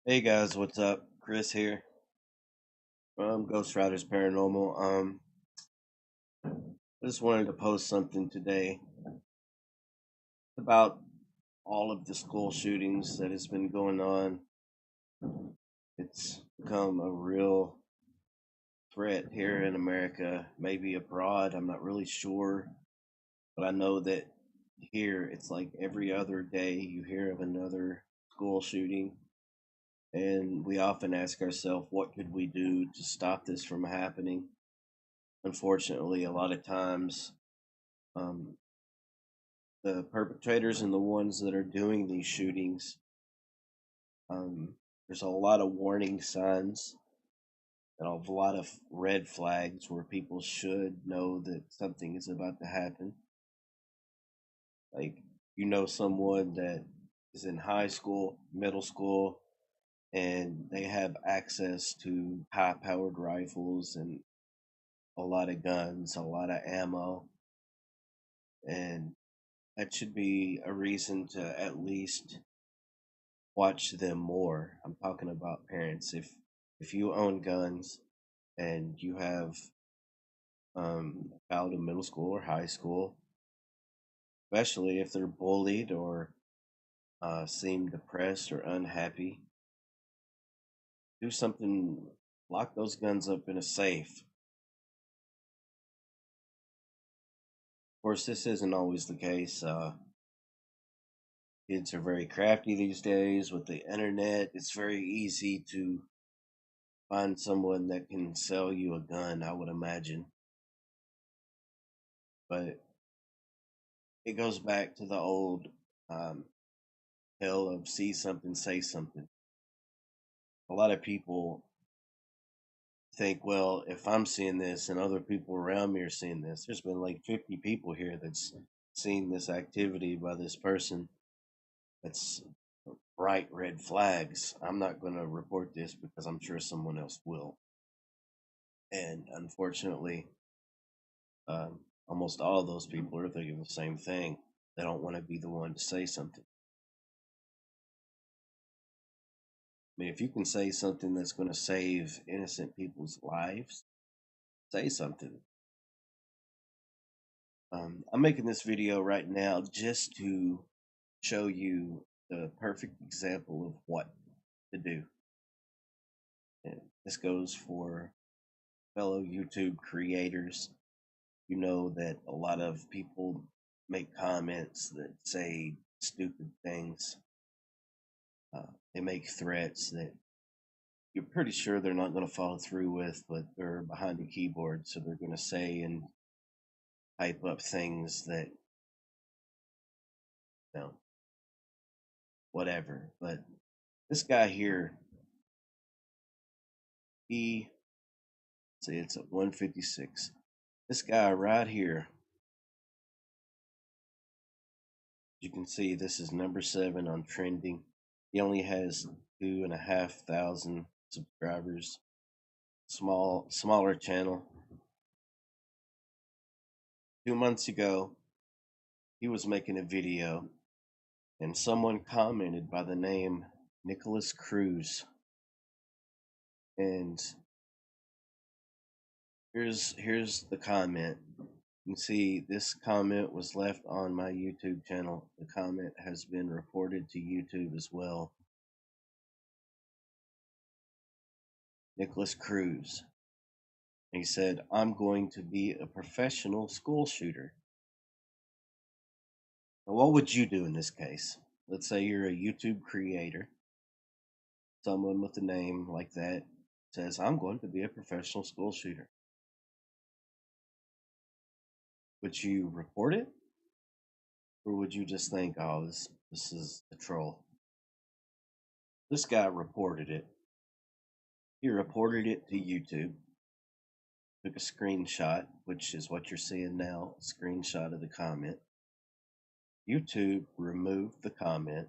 Hey guys, what's up? Chris here from Ghost Riders Paranormal. I just wanted to post something today about all of the school shootings that has been going on. It's become a real threat here in America, maybe abroad. I'm not really sure, but I know that here it's like every other day you hear of another school shooting, and we often ask ourselves, what could we do to stop this from happening? Unfortunately, a lot of times um, the perpetrators and the ones that are doing these shootings, there's a lot of warning signs and a lot of red flags where people should know that something is about to happen. Like, someone that is in high school, middle school, and they have access to high powered rifles and a lot of guns, a lot of ammo, and that should be a reason to at least watch them more. I'm talking about parents. If you own guns and you have a child in middle school or high school, especially if they're bullied or seem depressed or unhappy, do something. Lock those guns up in a safe. Of course, this isn't always the case. Kids are very crafty these days with the internet. It's very easy to find someone that can sell you a gun, I would imagine. But it goes back to the old um, tale of see something, say something. A lot of people think, well, if I'm seeing this and other people around me are seeing this, there's been like 50 people here that's seen this activity by this person. That's bright red flags. I'm not going to report this because I'm sure someone else will. And unfortunately, almost all of those people are thinking the same thing. They don't want to be the one to say something. I mean, if you can say something that's going to save innocent people's lives, say something. I'm making this video right now just to show you the perfect example of what to do. And this goes for fellow YouTube creators. You know that a lot of people make comments that say stupid things. They make threats that you're pretty sure they're not going to follow through with, but they're behind the keyboard, so they're going to say and type up things that, you know, whatever. But this guy here, he say it's at 156. This guy right here, you can see this is number 7 on trending. He only has 2,500 subscribers. Smaller channel. 2 months ago, he was making a video, and someone commented by the name Nikolas Cruz. And here's the comment. You can see this comment was left on my YouTube channel. The comment has been reported to YouTube as well. Nikolas Cruz. He said, I'm going to be a professional school shooter. Now, what would you do in this case? Let's say you're a YouTube creator, someone with a name like that says, I'm going to be a professional school shooter. Would you report it? Or would you just think, oh, this is a troll? This guy reported it. He reported it to YouTube, took a screenshot, which is what you're seeing now, a screenshot of the comment. YouTube removed the comment.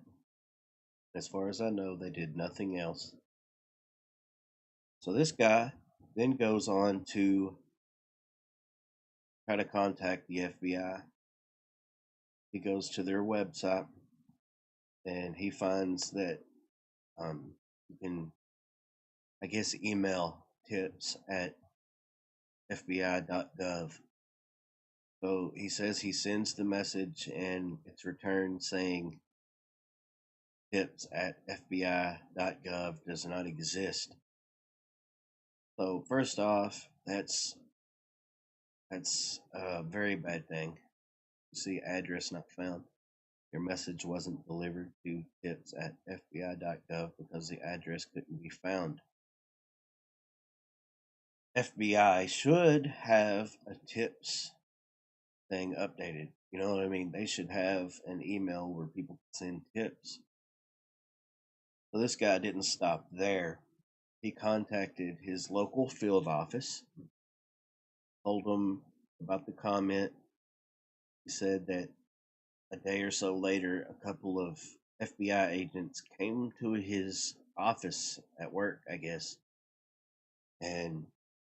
As far as I know, they did nothing else. So this guy then goes on to try to contact the FBI. He goes to their website and he finds that You can, I guess, email tips at f.b.i.gov. So he says he sends the message and it's returned saying tips at f.b.i.gov does not exist. So first off, that's a very bad thing. You see address not found. Your message wasn't delivered to tips at fbi.gov because the address couldn't be found. FBI should have a tips thing updated. You know what I mean? They should have an email where people can send tips. So this guy didn't stop there. He contacted his local field office, told them about the comment. He said that a day or so later, a couple of FBI agents came to his office at work, I guess, and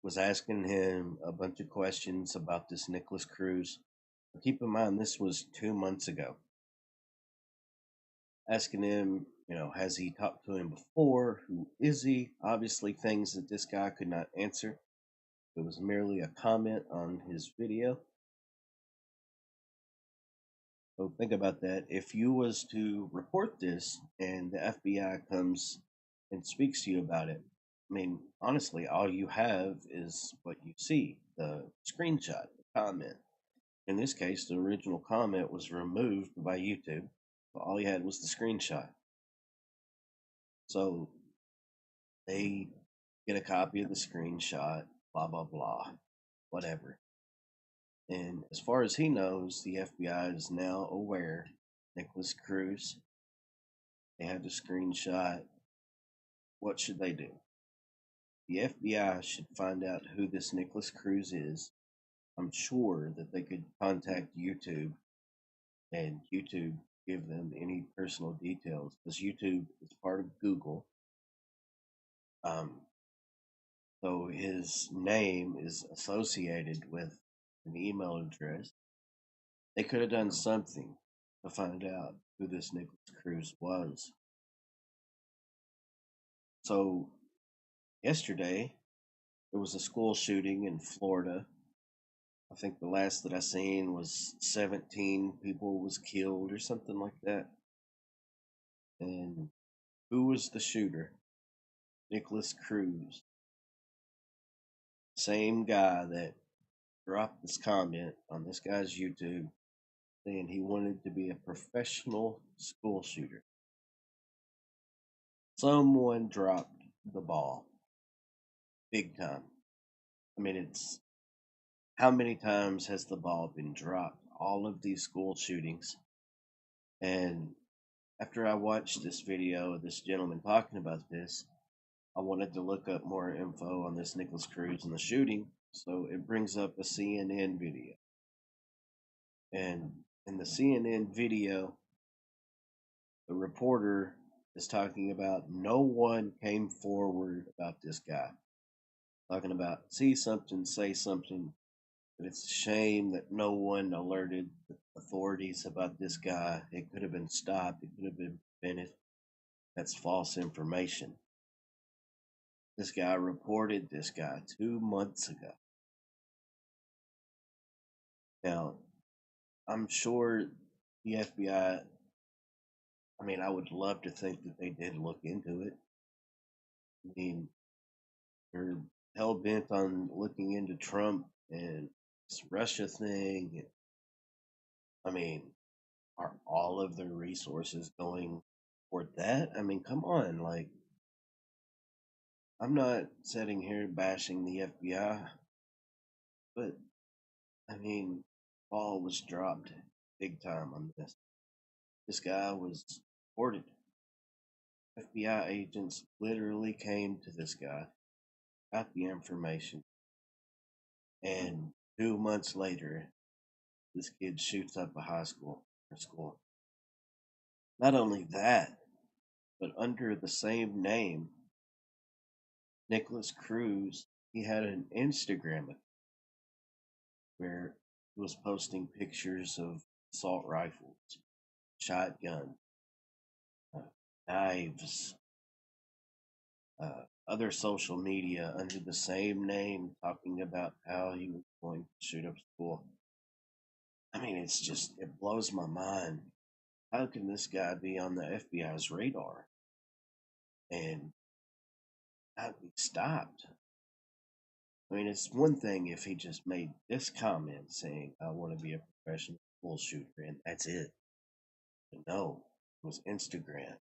was asking him a bunch of questions about this Nikolas Cruz. But keep in mind, this was 2 months ago. Asking him, has he talked to him before? Who is he? Obviously, things that this guy could not answer. It was merely a comment on his video. So think about that. If you was to report this and the FBI comes and speaks to you about it, I mean, honestly, all you have is what you see, the screenshot, the comment. In this case, the original comment was removed by YouTube. So all you had was the screenshot. So they get a copy of the screenshot, blah, blah, blah, whatever. And as far as he knows, the FBI is now aware. Nikolas Cruz, they have the screenshot. What should they do? The FBI should find out who this Nikolas Cruz is. I'm sure that they could contact YouTube and YouTube give them any personal details because YouTube is part of Google. Um, so his name is associated with an email address. They could have done something to find out who this Nikolas Cruz was. So yesterday there was a school shooting in Florida. I think the last that I seen was 17 people was killed or something like that. And who was the shooter? Nikolas Cruz. Same guy that dropped this comment on this guy's YouTube saying he wanted to be a professional school shooter. Someone dropped the ball big time. I mean, it's how many times has the ball been dropped? All of these school shootings. And after I watched this video of this gentleman talking about this, I wanted to look up more info on this Nikolas Cruz and the shooting. So it brings up a CNN video. And in the CNN video, the reporter is talking about no one came forward about this guy. Talking about see something, say something. But it's a shame that no one alerted the authorities about this guy. It could have been stopped, it could have been prevented. That's false information. This guy reported this guy 2 months ago. Now, I'm sure the FBI, I mean, I would love to think that they did look into it. I mean, they're hell bent on looking into Trump and this Russia thing. I mean, are all of their resources going for that? I mean, come on. Like, I'm not sitting here bashing the FBI, but I mean, ball was dropped big time on this. This guy was reported. FBI agents literally came to this guy, got the information, and 2 months later, this kid shoots up a high school or school. Not only that, but under the same name, Nikolas Cruz, he had an Instagram where he was posting pictures of assault rifles, shotguns, uh, knives, other social media under the same name talking about how he was going to shoot up school. I mean, it blows my mind. How can this guy be on the FBI's radar and not be stopped? I mean, it's one thing if he just made this comment saying, I want to be a professional school shooter, and that's it. But no, it was Instagram.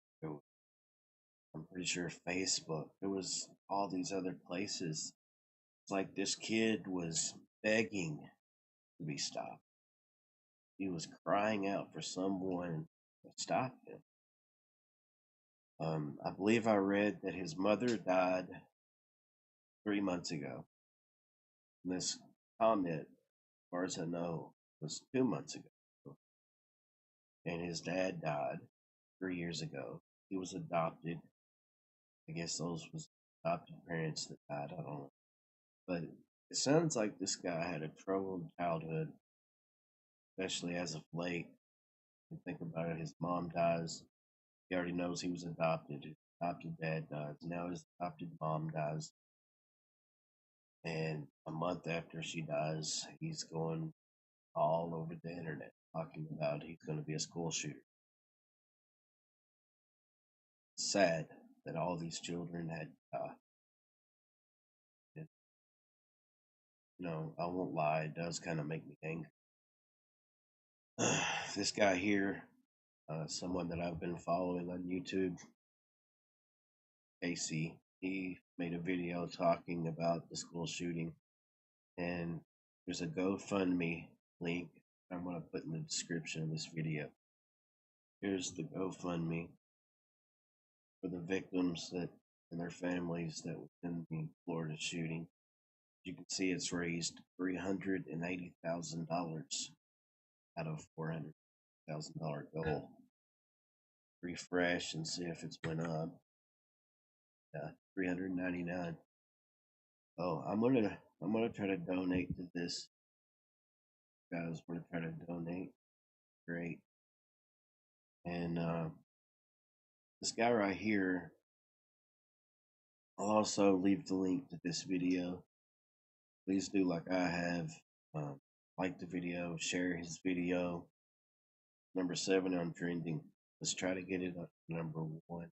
I'm pretty sure Facebook. There was all these other places. It's like this kid was begging to be stopped. He was crying out for someone to stop him. I believe I read that his mother died 3 months ago. And this comment, as far as I know, was 2 months ago. And his dad died 3 years ago. He was adopted. I guess those was adopted parents that died. I don't know. But it sounds like this guy had a troubled childhood, especially as of late. You think about it, his mom dies. He already knows he was adopted. His adopted dad dies. Now his adopted mom dies. And a month after she dies, he's going all over the internet talking about he's going to be a school shooter. It's sad that all these children had to die. And, I won't lie, it does kind of make me angry. This guy here, someone that I've been following on YouTube, Casey, he made a video talking about the school shooting, and there's a GoFundMe link I'm going to put in the description of this video. Here's the GoFundMe for the victims that and their families that was in the Florida shooting. You can see it's raised $380,000 out of $400,000 goal. Refresh and see if it's went up. Yeah, 399. Oh, I'm gonna try to donate to this. Guys, want to try to donate? Great. And this guy right here, I'll also leave the link to this video. Please do like I have. Like the video, share his video. Number 7 on trending. Let's try to get it up to number 1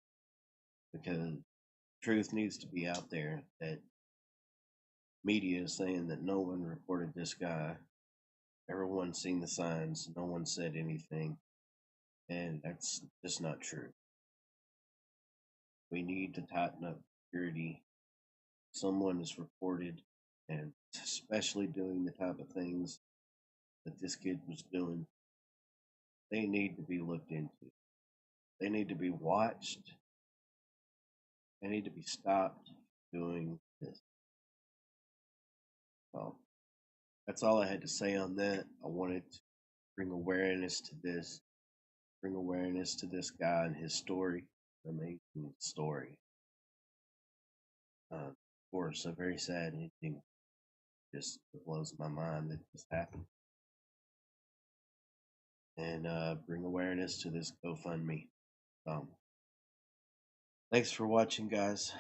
because truth needs to be out there that media is saying that no one reported this guy. Everyone's seen the signs. No one said anything. And that's just not true. We need to tighten up security. Someone is reported, and especially doing the type of things that this kid was doing, they need to be looked into. They need to be watched. They need to be stopped doing this. Well, that's all I had to say on that. I wanted to bring awareness to this, bring awareness to this guy and his story. Amazing story. Of course, a very sad ending. Just blows my mind that this happened. And bring awareness to this GoFundMe. Thanks for watching, guys.